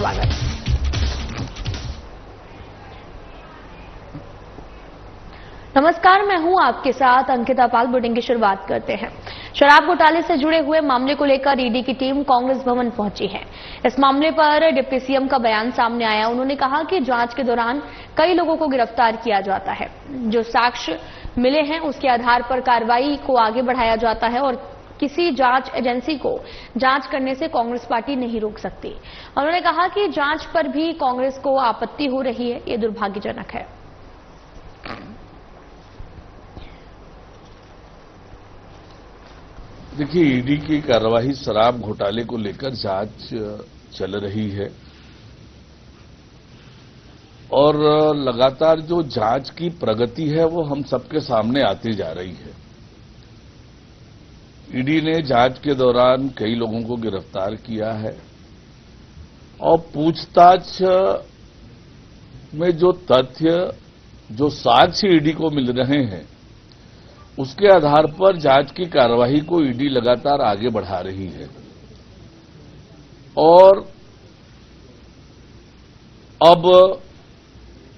स्वागत। नमस्कार, मैं हूं आपके साथ अंकिता पाल। बुलेटिन की शुरुआत करते हैं। शराब घोटाले से जुड़े हुए मामले को लेकर ईडी की टीम कांग्रेस भवन पहुंची है। इस मामले पर डिप्टी सीएम का बयान सामने आया। उन्होंने कहा कि जांच के दौरान कई लोगों को गिरफ्तार किया जाता है। जो साक्ष्य मिले हैं उसके आधार पर कार्रवाई को आगे बढ़ाया जाता है और किसी जांच एजेंसी को जांच करने से कांग्रेस पार्टी नहीं रोक सकती। उन्होंने कहा कि जांच पर भी कांग्रेस को आपत्ति हो रही है, ये दुर्भाग्यजनक है। देखिए, ईडी की कार्यवाही शराब घोटाले को लेकर जांच चल रही है और लगातार जो जांच की प्रगति है वो हम सबके सामने आती जा रही है। ईडी ने जांच के दौरान कई लोगों को गिरफ्तार किया है और पूछताछ में जो तथ्य, जो साक्ष्य ईडी को मिल रहे हैं उसके आधार पर जांच की कार्यवाही को ईडी लगातार आगे बढ़ा रही है और अब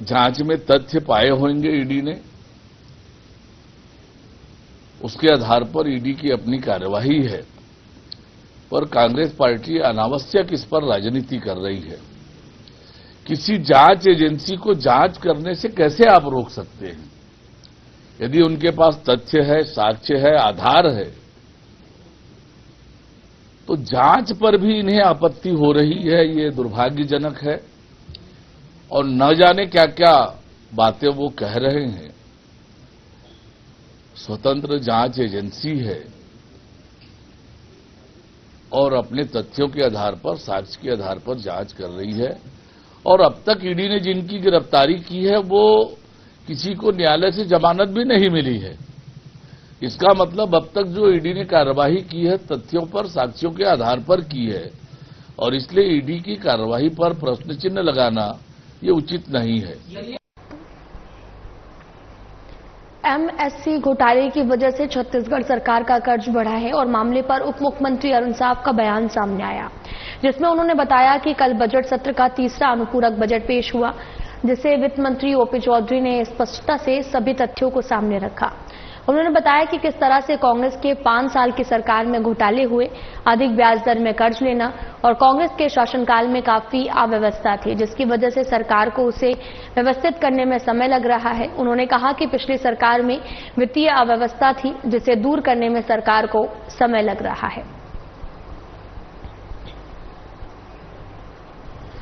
जांच में तथ्य पाए होंगे ईडी ने, उसके आधार पर ईडी की अपनी कार्यवाही है। पर कांग्रेस पार्टी अनावश्यक इस पर राजनीति कर रही है। किसी जांच एजेंसी को जांच करने से कैसे आप रोक सकते हैं? यदि उनके पास तथ्य है, साक्ष्य है, आधार है, तो जांच पर भी इन्हें आपत्ति हो रही है। ये दुर्भाग्यजनक है और न जाने क्या क्या बातें वो कह रहे हैं। स्वतंत्र जांच एजेंसी है और अपने तथ्यों के आधार पर, साक्ष्य के आधार पर जांच कर रही है और अब तक ईडी ने जिनकी गिरफ्तारी की है वो किसी को न्यायालय से जमानत भी नहीं मिली है। इसका मतलब अब तक जो ईडी ने कार्यवाही की है तथ्यों पर, साक्ष्यों के आधार पर की है और इसलिए ईडी की कार्यवाही पर प्रश्न चिन्ह लगाना ये उचित नहीं है। एमएससी घोटाले की वजह से छत्तीसगढ़ सरकार का कर्ज बढ़ा है और मामले पर उप मुख्यमंत्री अरुण साव का बयान सामने आया, जिसमें उन्होंने बताया कि कल बजट सत्र का तीसरा अनुपूरक बजट पेश हुआ, जिसे वित्त मंत्री ओपी चौधरी ने स्पष्टता से सभी तथ्यों को सामने रखा। उन्होंने बताया कि किस तरह से कांग्रेस के 5 साल की सरकार में घोटाले हुए, अधिक ब्याज दर में कर्ज लेना और कांग्रेस के शासनकाल में काफी अव्यवस्था थी, जिसकी वजह से सरकार को उसे व्यवस्थित करने में समय लग रहा है। उन्होंने कहा कि पिछली सरकार में वित्तीय अव्यवस्था थी, जिसे दूर करने में सरकार को समय लग रहा है।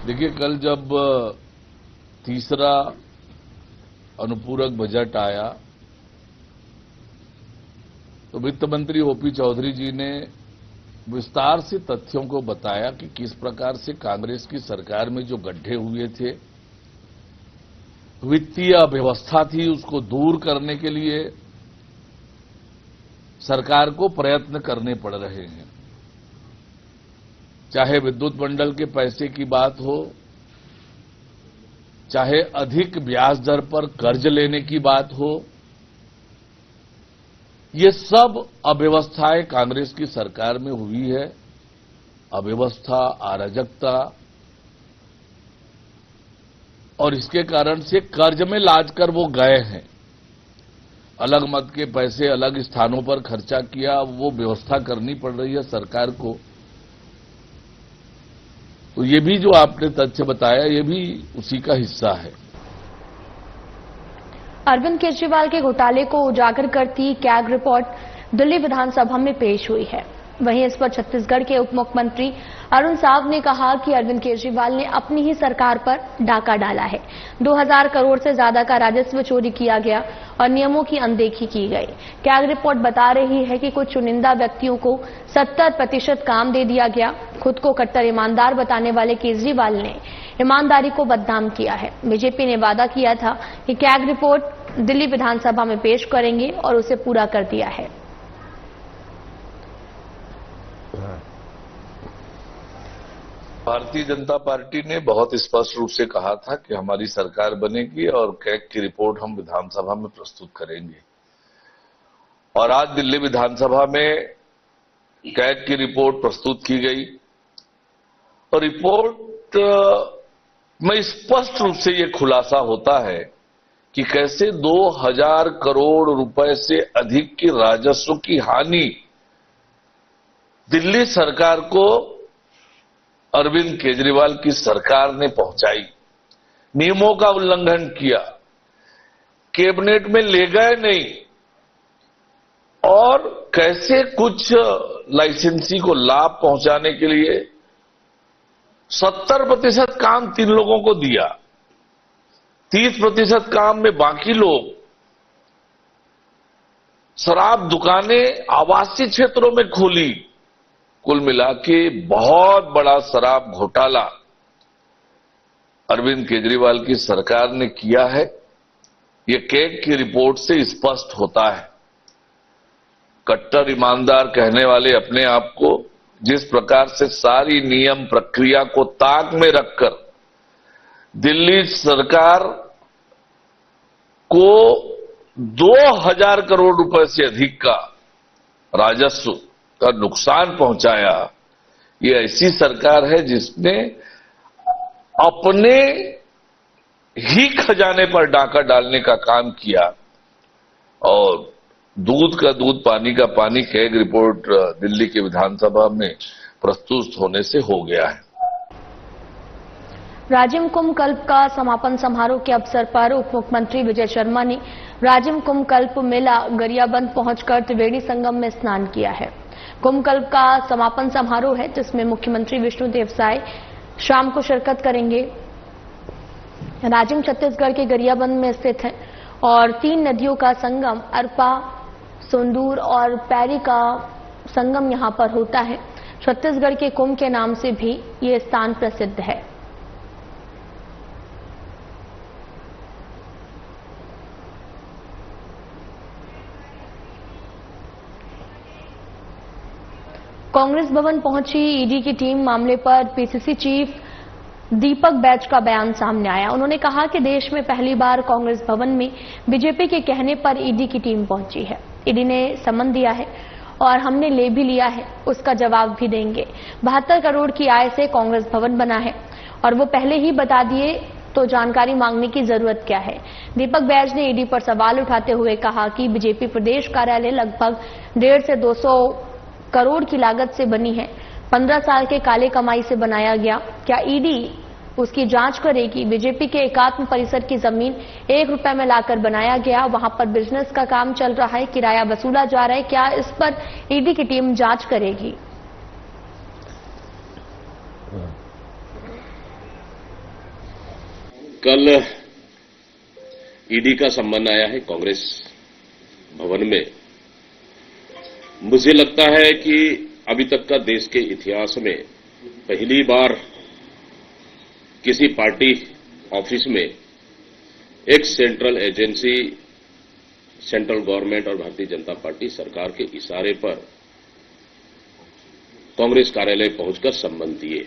देखिए, कल जब तीसरा अनुपूरक बजट आया तो वित्त मंत्री ओपी चौधरी जी ने विस्तार से तथ्यों को बताया कि किस प्रकार से कांग्रेस की सरकार में जो गड्ढे हुए थे, वित्तीय अव्यवस्था थी, उसको दूर करने के लिए सरकार को प्रयत्न करने पड़ रहे हैं। चाहे विद्युत मंडल के पैसे की बात हो, चाहे अधिक ब्याज दर पर कर्ज लेने की बात हो, ये सब अव्यवस्थाएं कांग्रेस की सरकार में हुई है। अव्यवस्था, अराजकता और इसके कारण से कर्ज में लाद कर वो गए हैं। अलग मत के पैसे अलग स्थानों पर खर्चा किया, वो व्यवस्था करनी पड़ रही है सरकार को। तो ये भी जो आपने तथ्य बताया, ये भी उसी का हिस्सा है। अरविंद केजरीवाल के घोटाले को उजागर करती कैग रिपोर्ट दिल्ली विधानसभा में पेश हुई है। वहीं इस पर छत्तीसगढ़ के उप मुख्यमंत्री अरुण साव ने कहा कि अरविंद केजरीवाल ने अपनी ही सरकार पर डाका डाला है। 2000 करोड़ से ज्यादा का राजस्व चोरी किया गया और नियमों की अनदेखी की गई। कैग रिपोर्ट बता रही है कि कुछ चुनिंदा व्यक्तियों को 70% काम दे दिया गया। खुद को कट्टर ईमानदार बताने वाले केजरीवाल ने ईमानदारी को बदनाम किया है। बीजेपी ने वादा किया था कि कैग रिपोर्ट दिल्ली विधानसभा में पेश करेंगे और उसे पूरा कर दिया है। भारतीय जनता पार्टी ने बहुत स्पष्ट रूप से कहा था कि हमारी सरकार बनेगी और कैग की रिपोर्ट हम विधानसभा में प्रस्तुत करेंगे। और आज दिल्ली विधानसभा में कैग की रिपोर्ट प्रस्तुत की गई और रिपोर्ट में स्पष्ट रूप से ये खुलासा होता है कि कैसे 2000 करोड़ रुपए से अधिक की राजस्व की हानि दिल्ली सरकार को अरविंद केजरीवाल की सरकार ने पहुंचाई। नियमों का उल्लंघन किया, कैबिनेट में ले गए नहीं, और कैसे कुछ लाइसेंसी को लाभ पहुंचाने के लिए 70% काम 3 लोगों को दिया, 30% काम में बाकी लोग, शराब दुकानें आवासीय क्षेत्रों में खोली। कुल मिला के बहुत बड़ा शराब घोटाला अरविंद केजरीवाल की सरकार ने किया है। ये कैग की रिपोर्ट से स्पष्ट होता है। कट्टर ईमानदार कहने वाले अपने आप को जिस प्रकार से सारी नियम प्रक्रिया को ताक में रखकर दिल्ली सरकार को 2000 करोड़ रुपए से अधिक का राजस्व का नुकसान पहुंचाया, ये ऐसी सरकार है जिसने अपने ही खजाने पर डाका डालने का काम किया। और दूध का दूध पानी का पानी कैग रिपोर्ट दिल्ली के विधानसभा में प्रस्तुत होने से हो गया है। राजिम कुंभ कल्प का समापन समारोह के अवसर पर उप मुख्यमंत्री विजय शर्मा ने राजिम कुंभ कल्प मेला गरियाबंद पहुंचकर त्रिवेणी संगम में स्नान किया है। कुंभ कल्प का समापन समारोह है जिसमें मुख्यमंत्री विष्णुदेव साय शाम को शिरकत करेंगे। राजिम छत्तीसगढ़ के गरियाबंद में स्थित है और 3 नदियों का संगम अरपा, सोंदूर और पैरी का संगम यहां पर होता है। छत्तीसगढ़ के कुंभ के नाम से भी ये स्थान प्रसिद्ध है। कांग्रेस भवन पहुंची ईडी की टीम। मामले पर पीसीसी चीफ दीपक बैज का बयान सामने आया। उन्होंने कहा कि देश में पहली बार कांग्रेस भवन में बीजेपी के कहने पर ईडी की टीम पहुंची है। ईडी ने समन दिया है और हमने ले भी लिया है, उसका जवाब भी देंगे। 72 करोड़ की आय से कांग्रेस भवन बना है और वो पहले ही बता दिए तो जानकारी मांगने की जरूरत क्या है। दीपक बैज ने ईडी पर सवाल उठाते हुए कहा कि बीजेपी प्रदेश कार्यालय लगभग 150 से 200 करोड़ की लागत से बनी है। 15 साल के काले कमाई से बनाया गया। क्या ईडी उसकी जांच करेगी? बीजेपी के एकात्म परिसर की जमीन 1 रुपए में लाकर बनाया गया, वहां पर बिजनेस का काम चल रहा है, किराया वसूला जा रहा है। क्या इस पर ईडी की टीम जांच करेगी? कल ईडी का सम्मन आया है कांग्रेस भवन में। मुझे लगता है कि अभी तक का देश के इतिहास में पहली बार किसी पार्टी ऑफिस में एक सेंट्रल एजेंसी, सेंट्रल गवर्नमेंट और भारतीय जनता पार्टी सरकार के इशारे पर कांग्रेस कार्यालय पहुंचकर सम्मन दिए।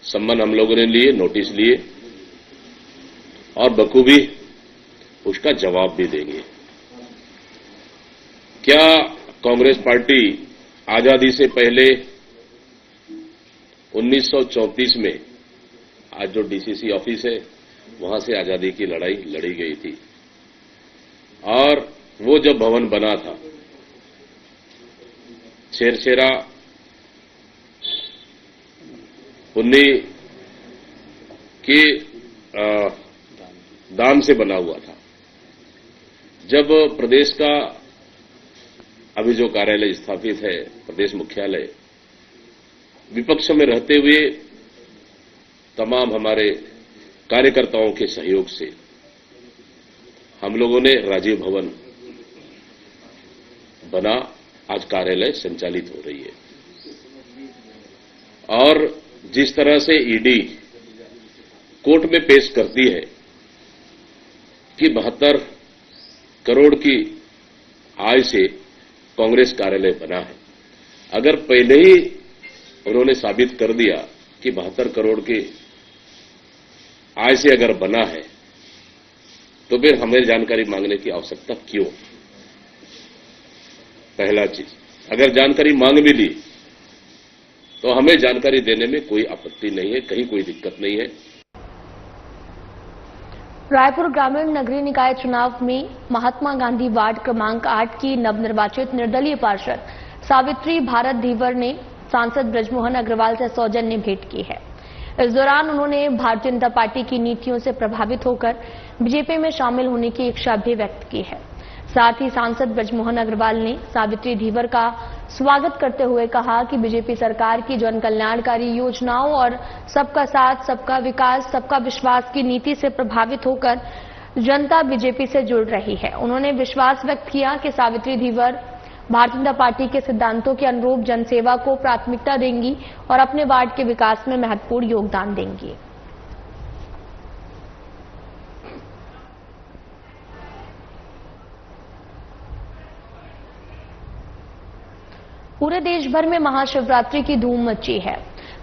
सम्मन हम लोगों ने लिए, नोटिस लिए और बखूबी उसका जवाब भी देंगे। क्या कांग्रेस पार्टी आजादी से पहले 1934 में आज जो डीसीसी ऑफिस है वहां से आजादी की लड़ाई लड़ी गई थी और वो जब भवन बना था छेरछेरा पुन्नी के दान से बना हुआ था। जब प्रदेश का अभी जो कार्यालय स्थापित है, प्रदेश मुख्यालय, विपक्ष में रहते हुए तमाम हमारे कार्यकर्ताओं के सहयोग से हम लोगों ने राजीव भवन बना, आज कार्यालय संचालित हो रही है। और जिस तरह से ईडी कोर्ट में पेश करती है कि 72 करोड़ की आय से कांग्रेस कार्यालय बना है, अगर पहले ही उन्होंने साबित कर दिया कि 72 करोड़ की आय से अगर बना है तो फिर हमें जानकारी मांगने की आवश्यकता क्यों? पहला चीज, अगर जानकारी मांग भी ली तो हमें जानकारी देने में कोई आपत्ति नहीं है, कहीं कोई दिक्कत नहीं है। रायपुर ग्रामीण नगरीय निकाय चुनाव में महात्मा गांधी वार्ड क्रमांक 8 की नवनिर्वाचित निर्दलीय पार्षद सावित्री भारत धीवर ने सांसद ब्रजमोहन अग्रवाल से सौजन्य भेंट की है। इस दौरान उन्होंने भारतीय जनता पार्टी की नीतियों से प्रभावित होकर बीजेपी में शामिल होने की इच्छा भी व्यक्त की है। साथ ही सांसद ब्रजमोहन अग्रवाल ने सावित्री धीवर का स्वागत करते हुए कहा कि बीजेपी सरकार की जन कल्याणकारी योजनाओं और सबका साथ, सबका विकास, सबका विश्वास की नीति से प्रभावित होकर जनता बीजेपी से जुड़ रही है। उन्होंने विश्वास व्यक्त किया कि सावित्री धीवर भारतीय जनता पार्टी के सिद्धांतों के अनुरूप जनसेवा को प्राथमिकता देंगी और अपने वार्ड के विकास में महत्वपूर्ण योगदान देंगी। पूरे देश भर में महाशिवरात्रि की धूम मची है।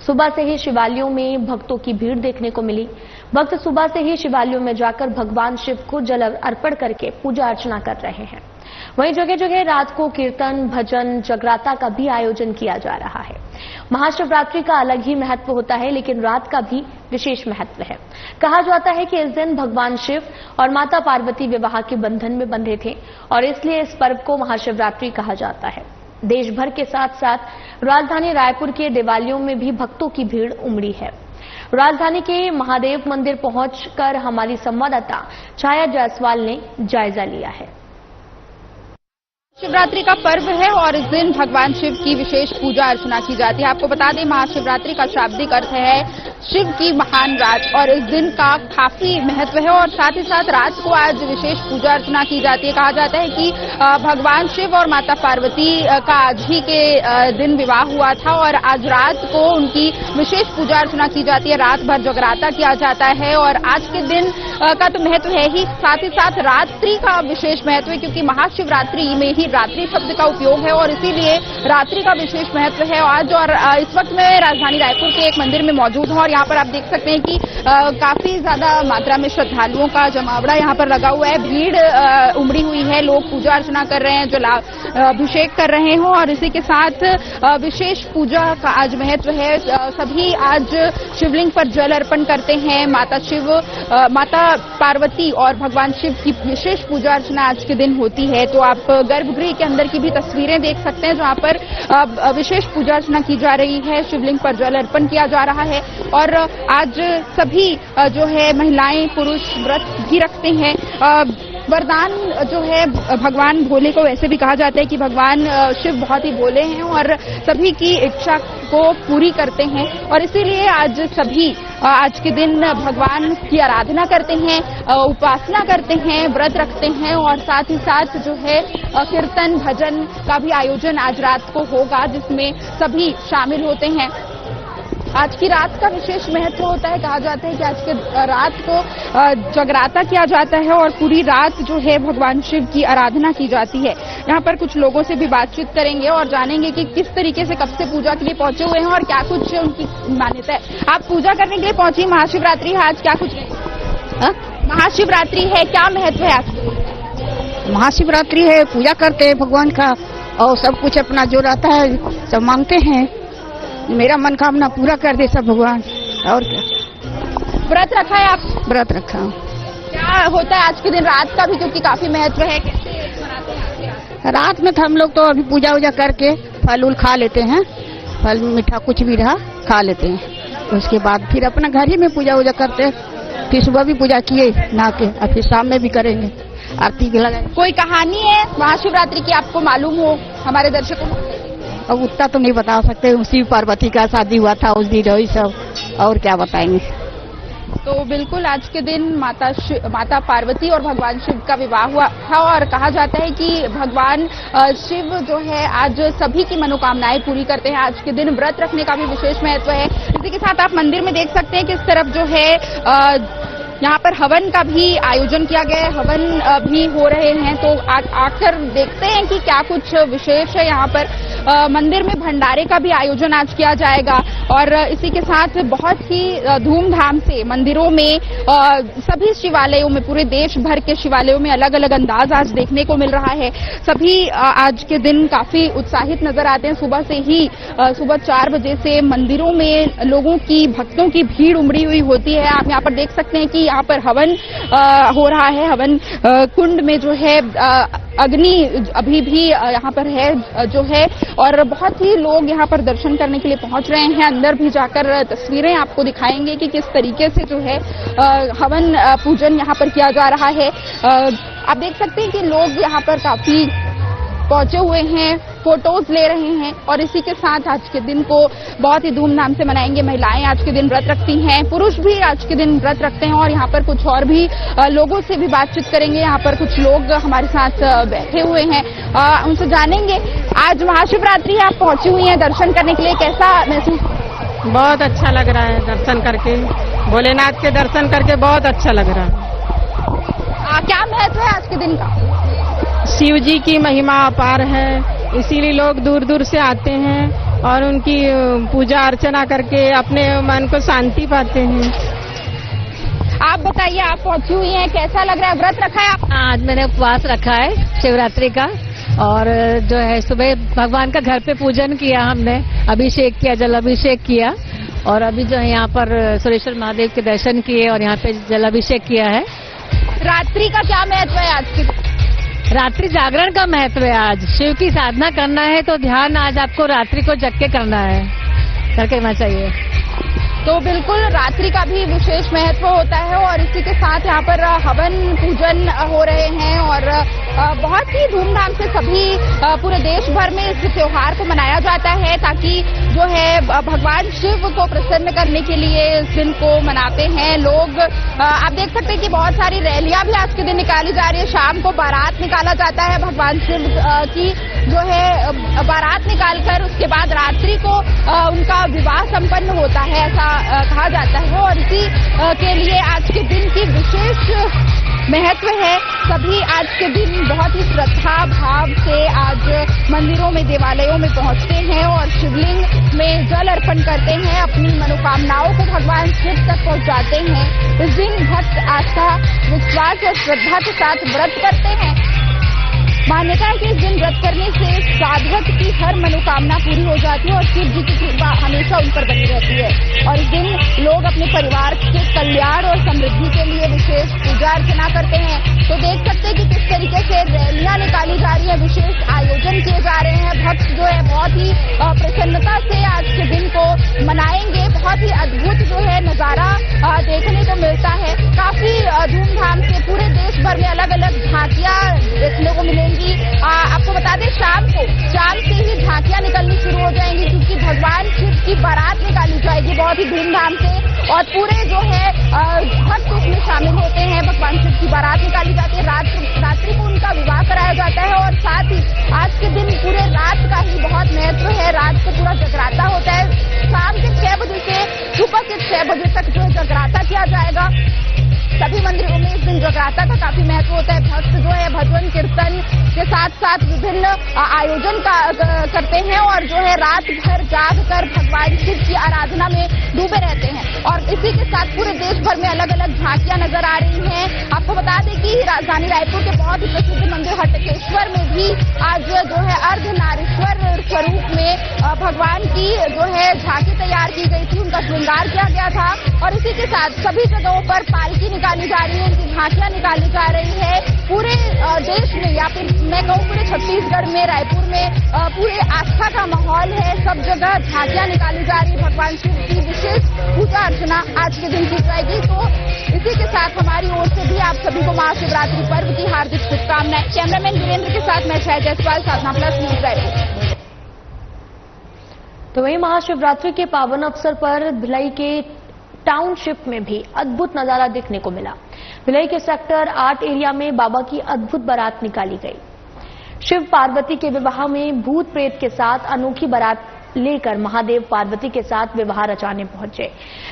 सुबह से ही शिवालयों में भक्तों की भीड़ देखने को मिली। भक्त सुबह से ही शिवालयों में जाकर भगवान शिव को जल अर्पण करके पूजा अर्चना कर रहे हैं। वहीं जगह जगह रात को कीर्तन, भजन, जगराता का भी आयोजन किया जा रहा है। महाशिवरात्रि का अलग ही महत्व होता है, लेकिन रात का भी विशेष महत्व है। कहा जाता है कि इस दिन भगवान शिव और माता पार्वती विवाह के बंधन में बंधे थे और इसलिए इस पर्व को महाशिवरात्रि कहा जाता है। देश भर के साथ साथ राजधानी रायपुर के देवालयों में भी भक्तों की भीड़ उमड़ी है। राजधानी के महादेव मंदिर पहुंचकर हमारी संवाददाता छाया जायसवाल ने जायजा लिया है। शिवरात्रि का पर्व है और इस दिन भगवान शिव की विशेष पूजा अर्चना की जाती है। आपको बता दें, महाशिवरात्रि का शाब्दिक अर्थ है शिव की महान रात और इस दिन का काफी महत्व है और साथ ही साथ रात को आज विशेष पूजा अर्चना की जाती है। कहा जाता है कि भगवान शिव और माता पार्वती का आज ही के दिन विवाह हुआ था और आज रात को उनकी विशेष पूजा अर्चना की जाती है। रात भर जगराता किया जाता है और आज के दिन का तो महत्व है ही, साथ ही साथ रात्रि का विशेष महत्व है क्योंकि महाशिवरात्रि में ही रात्रि शब्द का उपयोग है और इसीलिए रात्रि का विशेष महत्व है आज। और इस वक्त मैं राजधानी रायपुर के एक मंदिर में मौजूद हूं और यहाँ पर आप देख सकते हैं कि काफी ज्यादा मात्रा में श्रद्धालुओं का जमावड़ा यहाँ पर लगा हुआ है। भीड़ उमड़ी हुई है, लोग पूजा अर्चना कर रहे हैं, जलाभिषेक कर रहे हैं और इसी के साथ विशेष पूजा का आज महत्व है। सभी आज शिवलिंग पर जल अर्पण करते हैं। माता पार्वती और भगवान शिव की विशेष पूजा अर्चना आज के दिन होती है। तो आप गर्भगृह के अंदर की भी तस्वीरें देख सकते हैं जहां पर विशेष पूजा अर्चना की जा रही है, शिवलिंग पर जल अर्पण किया जा रहा है और आज सभी जो है महिलाएं पुरुष व्रत भी रखते हैं। वरदान जो है भगवान भोले को वैसे भी कहा जाता है कि भगवान शिव बहुत ही भोले हैं और सभी की इच्छा को पूरी करते हैं और इसीलिए आज सभी आज के दिन भगवान की आराधना करते हैं, उपासना करते हैं, व्रत रखते हैं और साथ ही साथ जो है कीर्तन भजन का भी आयोजन आज रात को होगा जिसमें सभी शामिल होते हैं। आज की रात का विशेष महत्व होता है। कहा जाता है कि आज के रात को जगराता किया जाता है और पूरी रात जो है भगवान शिव की आराधना की जाती है। यहाँ पर कुछ लोगों से भी बातचीत करेंगे और जानेंगे कि किस तरीके से कब से पूजा के लिए पहुंचे हुए हैं और क्या कुछ उनकी मान्यता है। आप पूजा करने के लिए पहुंची, महाशिवरात्रि है आज, क्या कुछ महाशिवरात्रि है, क्या महत्व है आज? महाशिवरात्रि है, पूजा करते हैं भगवान का और सब कुछ अपना जो रहता है सब मांगते हैं। मेरा मनोकामना पूरा कर दे सब भगवान। और क्या व्रत रखा है आप? व्रत रखा हूँ। क्या होता है आज के दिन रात का भी क्योंकि काफी महत्व है, कैसे मनाते हैं? रात में तो हम लोग तो अभी पूजा वूजा करके फल उल खा लेते हैं, फल मीठा कुछ भी रहा खा लेते हैं। उसके बाद फिर अपना घर ही में पूजा वूजा करते हैं। फिर सुबह भी पूजा किए नहा के और फिर शाम में भी करेंगे, आरती भी लगाए। कोई कहानी है महाशिवरात्रि की आपको मालूम हो हमारे दर्शकों को? अब उतना तो नहीं बता सकते, शिव पार्वती का शादी हुआ था उस दिन वही सब, और क्या बताएंगे। तो बिल्कुल आज के दिन माता पार्वती और भगवान शिव का विवाह हुआ था और कहा जाता है कि भगवान शिव जो है आज सभी की मनोकामनाएं पूरी करते हैं। आज के दिन व्रत रखने का भी विशेष महत्व है। इसी के साथ आप मंदिर में देख सकते हैं कि इस तरफ जो है यहाँ पर हवन का भी आयोजन किया गया है, हवन भी हो रहे हैं। तो आकर देखते हैं कि क्या कुछ विशेष है यहाँ पर। मंदिर में भंडारे का भी आयोजन आज किया जाएगा और इसी के साथ बहुत ही धूमधाम से मंदिरों में सभी शिवालयों में, पूरे देश भर के शिवालयों में अलग अलग अंदाज आज देखने को मिल रहा है। सभी आज के दिन काफी उत्साहित नजर आते हैं। सुबह से ही सुबह 4 बजे से मंदिरों में लोगों की, भक्तों की भीड़ उमड़ी हुई होती है। आप यहाँ पर देख सकते हैं कि यहाँ पर हवन हो रहा है। हवन कुंड में जो है अग्नि अभी भी यहाँ पर है जो है, और बहुत ही लोग यहाँ पर दर्शन करने के लिए पहुंच रहे हैं। अंदर भी जाकर तस्वीरें आपको दिखाएंगे कि किस तरीके से जो है हवन पूजन यहाँ पर किया जा रहा है। आप देख सकते हैं कि लोग यहाँ पर काफी पहुंचे हुए हैं, फोटोज ले रहे हैं और इसी के साथ आज के दिन को बहुत ही धूमधाम से मनाएंगे। महिलाएं आज के दिन व्रत रखती हैं, पुरुष भी आज के दिन व्रत रखते हैं और यहाँ पर कुछ और भी लोगों से भी बातचीत करेंगे। यहाँ पर कुछ लोग हमारे साथ बैठे हुए हैं, उनसे जानेंगे। आज महाशिवरात्रि आप पहुंची हुई हैं दर्शन करने के लिए, कैसा महसूस? बहुत अच्छा लग रहा है दर्शन करके, भोलेनाथ के दर्शन करके बहुत अच्छा लग रहा है। क्या महत्व है आज के दिन का? शिव जी की महिमा अपार है, इसीलिए लोग दूर दूर से आते हैं और उनकी पूजा अर्चना करके अपने मन को शांति पाते हैं। आप बताइए, आप पहुंची हुई हैं, कैसा लग रहा है? व्रत रखा है आप? आज मैंने उपवास रखा है शिवरात्रि का और जो है सुबह भगवान का घर पे पूजन किया, हमने अभिषेक किया, जल अभिषेक किया और अभी जो है यहाँ पर सुरेश्वर महादेव के दर्शन किए और यहाँ पे जल अभिषेक किया है। रात्रि का क्या महत्व है आज की? रात्रि जागरण का महत्व है। आज शिव की साधना करना है तो ध्यान आज आपको रात्रि को जग के करना है, करके रहना चाहिए। तो बिल्कुल रात्रि का भी विशेष महत्व होता है और इसी के साथ यहाँ पर हवन पूजन हो रहे हैं और बहुत ही धूमधाम से सभी पूरे देश भर में इस त्योहार को मनाया जाता है ताकि जो है भगवान शिव को प्रसन्न करने के लिए इस दिन को मनाते हैं लोग। आप देख सकते हैं कि बहुत सारी रैलियां भी आज के दिन निकाली जा रही है। शाम को बारात निकाला जाता है भगवान शिव की, जो है बारात निकालकर उसके बाद रात्रि को उनका विवाह संपन्न होता है, ऐसा कहा जाता है और इसी के लिए आज के दिन की विशेष महत्व है। सभी आज के दिन बहुत ही श्रद्धा भाव से आज मंदिरों में, देवालयों में पहुंचते हैं और शिवलिंग में जल अर्पण करते हैं, अपनी मनोकामनाओं को भगवान शिव तक पहुंचाते हैं। इस दिन भक्त आस्था, विश्वास और श्रद्धा के साथ व्रत करते हैं। मान्यता है कि इस दिन व्रत करने से साधक की हर मनोकामना पूरी हो जाती है और शिव जी की कृपा हमेशा उन पर बनी रहती है और इस दिन लोग अपने परिवार के कल्याण और समृद्धि के लिए विशेष पूजा अर्चना करते हैं। तो देख सकते हैं कि किस तरीके से रैलियां निकाली जा रही है, विशेष आयोजन किए जा रहे हैं। भक्त जो है बहुत ही प्रसन्नता से आज के दिन को मनाएंगे। बहुत ही अद्भुत जो है नजारा देखने को मिलता है। काफी धूमधाम से पूरे देश भर में अलग अलग झांकियां देखने को मिलेंगी। आपको बता दें शाम से ही झांकियां निकलनी शुरू हो जाएंगी क्योंकि भगवान शिव की बारात निकाली जाएगी बहुत ही धूमधाम से और पूरे जो है भक्त उसमें शामिल होते हैं। भगवान शिव की बारात निकाली जाती है, रात्रि को उनका विवाह कराया जाता है और साथ ही आज के दिन पूरे रात का ही बहुत महत्व है। रात को पूरा जगराता होता है। शाम के 6 बजे से सुबह के 6 बजे तक जो जगराता किया जाएगा। सभी मंदिरों में इस दिन जगराता का काफी महत्व होता है। भक्त जो है भजन कीर्तन के साथ साथ विभिन्न आयोजन करते हैं और जो है रात भर जाग कर भगवान शिव की आराधना में डूबे रहते हैं और इसी के साथ पूरे देश भर में अलग अलग झांकियां नजर आ रही हैं। आपको बता दें कि राजधानी रायपुर के बहुत ही प्रसिद्ध मंदिर हटकेश्वर में भी आज जो है अर्धनारीश्वर स्वरूप में भगवान की जो है झांकी तैयार की गई थी, उनका श्रृंगार किया गया था और इसी के साथ सभी जगहों पर पालकी निकाली जा रही है, उनकी झांकियां निकाली जा रही है। पूरे देश में या फिर मैं कहूँ पूरे छत्तीसगढ़ में, रायपुर में पूरे आस्था का माहौल है। सब जगह झांकियां निकाली जा रही है। भगवान शिव की विशेष पूजा अर्चना आज के दिन की जाएगी। तो इसी के साथ हमारी ओर से भी आप सभी को महाशिवरात्रि पर्व की हार्दिक शुभकामनाएं। कैमरामैन वीरेंद्र के साथ मैं छाया जायसवाल, साधना प्लस न्यूज रायपुर। तो वहीं महाशिवरात्रि के पावन अवसर पर भिलाई के टाउनशिप में भी अद्भुत नजारा देखने को मिला। भिलाई के सेक्टर 8 एरिया में बाबा की अद्भुत बारात निकाली गई। शिव पार्वती के विवाह में भूत प्रेत के साथ अनोखी बारात लेकर महादेव पार्वती के साथ विवाह रचाने पहुंचे।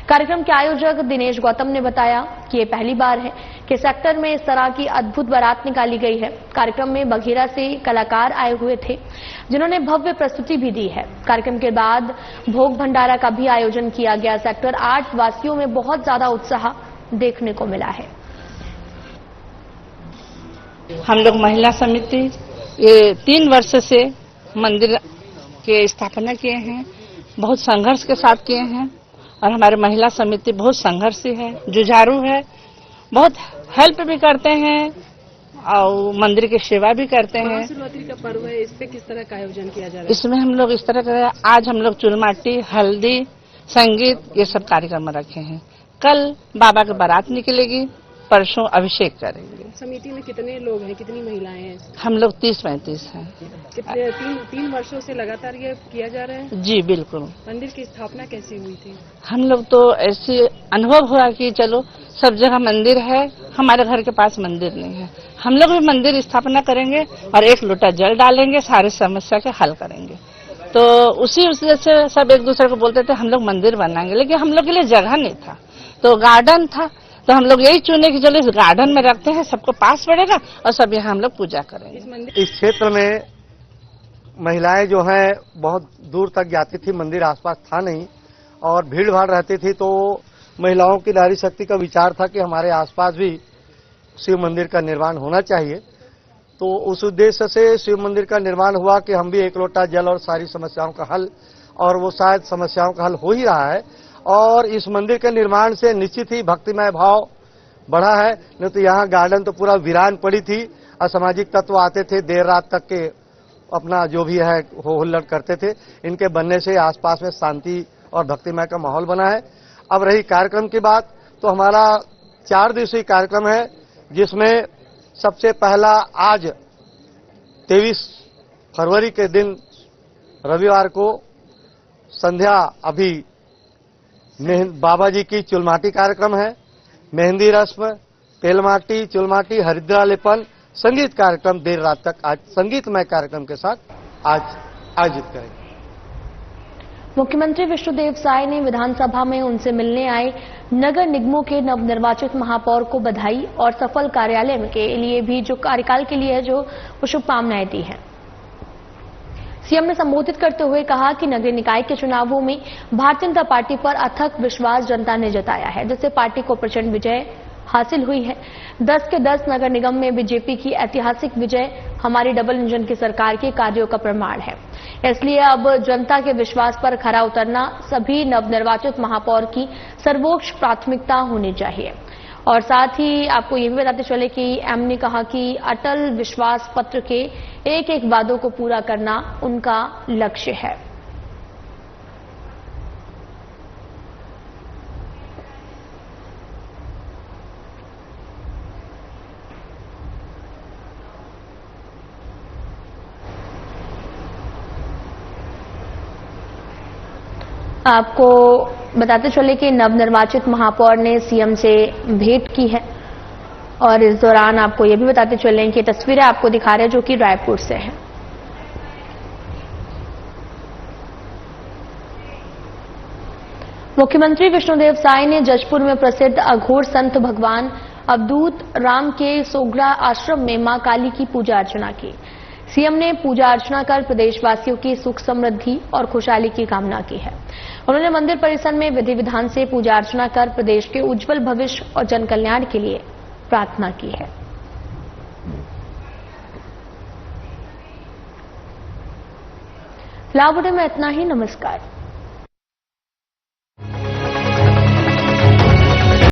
कार्यक्रम के आयोजक दिनेश गौतम ने बताया कि ये पहली बार है के सेक्टर में इस तरह की अद्भुत बारात निकाली गई है। कार्यक्रम में बघेरा से कलाकार आए हुए थे, जिन्होंने भव्य प्रस्तुति भी दी है। कार्यक्रम के बाद भोग भंडारा का भी आयोजन किया गया। सेक्टर 8 वासियों में बहुत ज्यादा उत्साह देखने को मिला है। हम लोग महिला समिति ये 3 वर्ष से मंदिर के स्थापना किए हैं, बहुत संघर्ष के साथ किए हैं और हमारे महिला समिति बहुत संघर्षी है, जुझारू है, बहुत हेल्प भी करते हैं और मंदिर की सेवा भी करते हैं। महाशिवरात्रि का पर्व है, इस पे किस तरह का आयोजन किया जा रहा है? इसमें हम लोग इस तरह का आज हम लोग चुलमाटी, हल्दी, संगीत ये सब कार्यक्रम रखे हैं। कल बाबा की बारात निकलेगी, परसों अभिषेक करेंगे। समिति में कितने लोग हैं, कितनी महिलाएं हैं? हम लोग 30-35 हैं। कितने 3 वर्षों से लगातार ये किया जा रहा है? जी बिल्कुल। मंदिर की स्थापना कैसे हुई थी? हम लोग तो ऐसे अनुभव हुआ कि चलो सब जगह मंदिर है, हमारे घर के पास मंदिर नहीं है, हम लोग भी मंदिर स्थापना करेंगे और 1 लोटा जल डालेंगे, सारे समस्या के हल करेंगे। तो उसी वजह से सब एक दूसरे को बोलते थे हम लोग मंदिर बनाएंगे, लेकिन हम लोग के लिए जगह नहीं था, तो गार्डन था, तो हम लोग यही चुने कि चलो इस गार्डन में रखते हैं, सबको पास पड़ेगा और सब यहाँ हम लोग पूजा करेंगे। इस क्षेत्र में महिलाएं जो हैं बहुत दूर तक जाती थी, मंदिर आसपास था नहीं और भीड़ भाड़ रहती थी, तो महिलाओं की नारी शक्ति का विचार था कि हमारे आसपास भी शिव मंदिर का निर्माण होना चाहिए। तो उस उद्देश्य से शिव मंदिर का निर्माण हुआ कि हम भी 1 लोटा जल और सारी समस्याओं का हल, और वो शायद समस्याओं का हल हो ही रहा है। और इस मंदिर के निर्माण से निश्चित ही भक्तिमय भाव बढ़ा है, नहीं तो यहाँ गार्डन तो पूरा वीरान पड़ी थी, असामाजिक तत्व आते थे, देर रात तक के अपना जो भी है हो हुल्लड़ करते थे। इनके बनने से आसपास में शांति और भक्तिमय का माहौल बना है। अब रही कार्यक्रम की बात, तो हमारा 4 दिवसीय कार्यक्रम है, जिसमें सबसे पहला आज 23 फरवरी के दिन रविवार को संध्या अभी बाबा जी की चुलमाटी कार्यक्रम है, मेहंदी रस्म, तेलमाटी, चुलमाटी, हरिद्रा लेपन, संगीत कार्यक्रम देर रात तक आज संगीतमय कार्यक्रम के साथ आज आयोजित करेंगे। मुख्यमंत्री विष्णुदेव साय ने विधानसभा में उनसे मिलने आए नगर निगमों के नवनिर्वाचित महापौर को बधाई और सफल कार्यालय के लिए भी जो कार्यकाल के लिए है जो शुभकामनाएं दी हैं। सीएम ने संबोधित करते हुए कहा कि नगरीय निकाय के चुनावों में भारतीय जनता पार्टी पर अथक विश्वास जनता ने जताया है, जिससे पार्टी को प्रचंड विजय हासिल हुई है। 10 के 10 नगर निगम में बीजेपी की ऐतिहासिक विजय हमारी डबल इंजन की सरकार के कार्यों का प्रमाण है। इसलिए अब जनता के विश्वास पर खरा उतरना सभी नवनिर्वाचित महापौर की सर्वोच्च प्राथमिकता होनी चाहिए। और साथ ही आपको ये भी बताते चले कि एम ने कहा कि अटल विश्वास पत्र के एक-एक वादों को पूरा करना उनका लक्ष्य है। आपको बताते चले कि नवनिर्वाचित महापौर ने सीएम से भेंट की है और इस दौरान आपको यह भी बताते चलें कि तस्वीरें आपको दिखा रहे हैं जो कि रायपुर से हैं। मुख्यमंत्री विष्णुदेव साय ने जजपुर में प्रसिद्ध अघोर संत भगवान अवधूत राम के सोगरा आश्रम में मां काली की पूजा अर्चना की। सीएम ने पूजा अर्चना कर प्रदेशवासियों की सुख समृद्धि और खुशहाली की कामना की है। उन्होंने मंदिर परिसर में विधि विधान से पूजा अर्चना कर प्रदेश के उज्जवल भविष्य और जन कल्याण के लिए प्रार्थना की है। फिलहाल में इतना ही। नमस्कार।